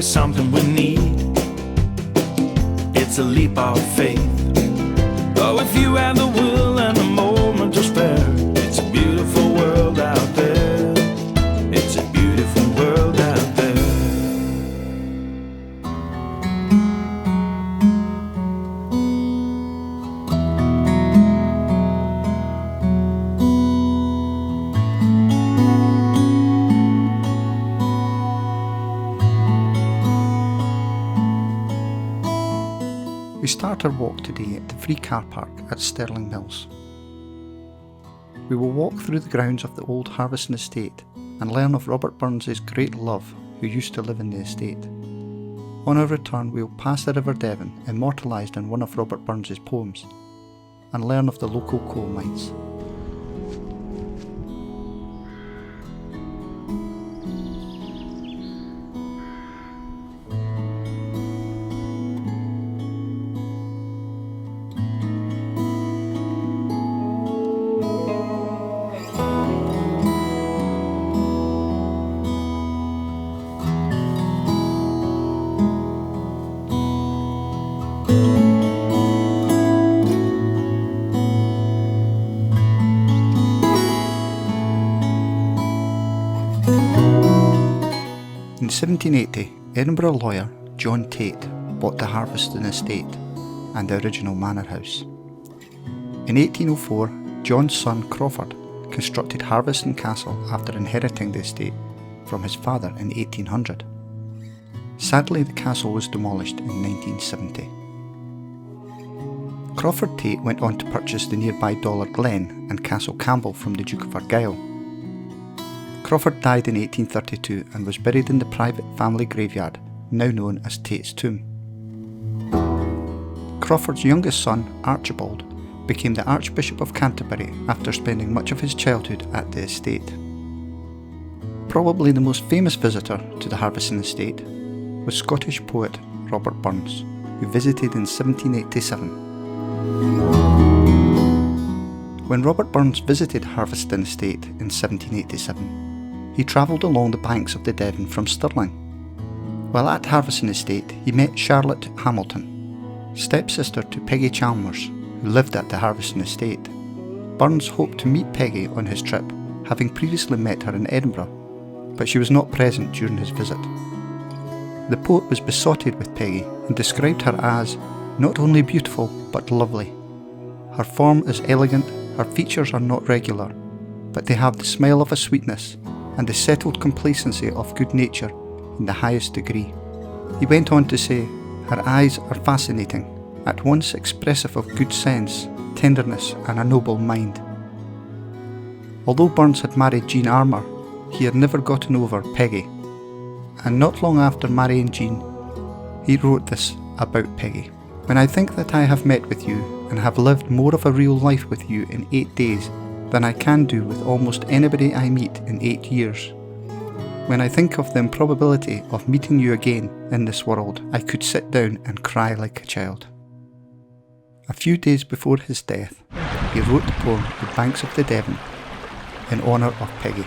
is something we need. It's a leap of faith. Oh, if you have the will and the moment to spare, it's a beautiful world out there. It's a beautiful world out there. We start our walk today at the free car park at Stirling Mills. We will walk through the grounds of the old Harviestoun Estate and learn of Robert Burns's great love who used to live in the estate. On our return we will pass the River Devon, immortalised in one of Robert Burns's poems, and learn of the local coal mines. In 1780, Edinburgh lawyer John Tate bought the Harviestoun Estate and the original manor house. In 1804, John's son Crawford constructed Harviestoun Castle after inheriting the estate from his father in 1800. Sadly, the castle was demolished in 1970. Crawford Tate went on to purchase the nearby Dollar Glen and Castle Campbell from the Duke of Argyll. Crawford died in 1832 and was buried in the private family graveyard, now known as Tate's Tomb. Crawford's youngest son, Archibald, became the Archbishop of Canterbury after spending much of his childhood at the estate. Probably the most famous visitor to the Harviestoun Estate was Scottish poet Robert Burns, who visited in 1787. When Robert Burns visited Harviestoun Estate in 1787, he travelled along the banks of the Devon from Stirling. While at Harviestoun Estate, he met Charlotte Hamilton, stepsister to Peggy Chalmers, who lived at the Harviestoun Estate. Burns hoped to meet Peggy on his trip, having previously met her in Edinburgh, but she was not present during his visit. The poet was besotted with Peggy and described her as not only beautiful but lovely. Her form is elegant, her features are not regular, but they have the smile of a sweetness and the settled complacency of good nature in the highest degree. He went on to say, her eyes are fascinating, at once expressive of good sense, tenderness and a noble mind. Although Burns had married Jean Armour, he had never gotten over Peggy, and not long after marrying Jean, he wrote this about Peggy. When I think that I have met with you and have lived more of a real life with you in 8 days than I can do with almost anybody I meet in 8 years. When I think of the improbability of meeting you again in this world, I could sit down and cry like a child. A few days before his death, he wrote the poem The Banks of the Devon in honour of Peggy.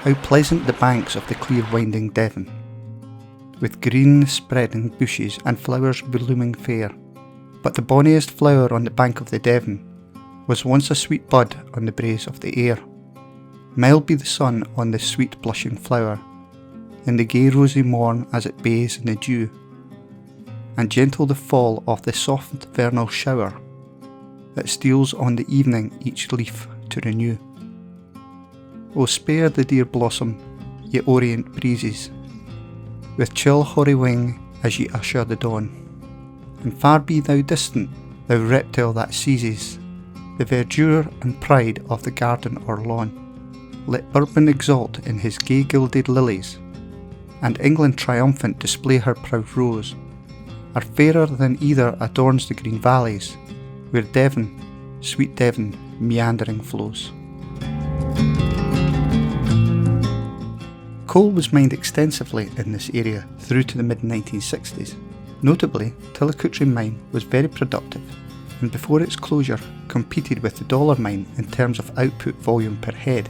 How pleasant the banks of the clear winding Devon, with green spreading bushes and flowers blooming fair. But the bonniest flower on the bank of the Devon was once a sweet bud on the braes of the air. Mild be the sun on the sweet blushing flower, in the gay rosy morn as it bathes in the dew, and gentle the fall of the soft vernal shower that steals on the evening each leaf to renew. O spare the dear blossom, ye orient breezes, with chill hoary wing as ye usher the dawn, and far be thou distant, thou reptile that seizes the verdure and pride of the garden or lawn. Let Bourbon exult in his gay gilded lilies, and England triumphant display her proud rose, are fairer than either adorns the green valleys, where Devon, sweet Devon, meandering flows. Coal was mined extensively in this area through to the mid-1960s. Notably, Tillicoultry mine was very productive, and before its closure competed with the Dollar mine in terms of output volume per head.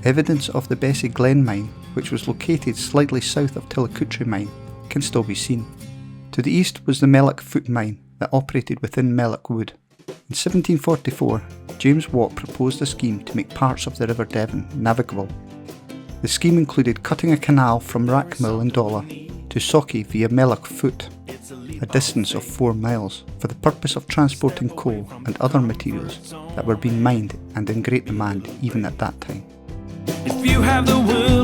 Evidence of the Bessie Glen mine which was located slightly south of Tillicoultry Mine, can still be seen. To the east was the Mellock Foot Mine that operated within Mellock Wood. In 1744, James Watt proposed a scheme to make parts of the River Devon navigable. The scheme included cutting a canal from Rackmill in Dollar to Socky via Mellock Foot, a distance of 4 miles, for the purpose of transporting coal and other materials that were being mined and in great demand even at that time. If you have the will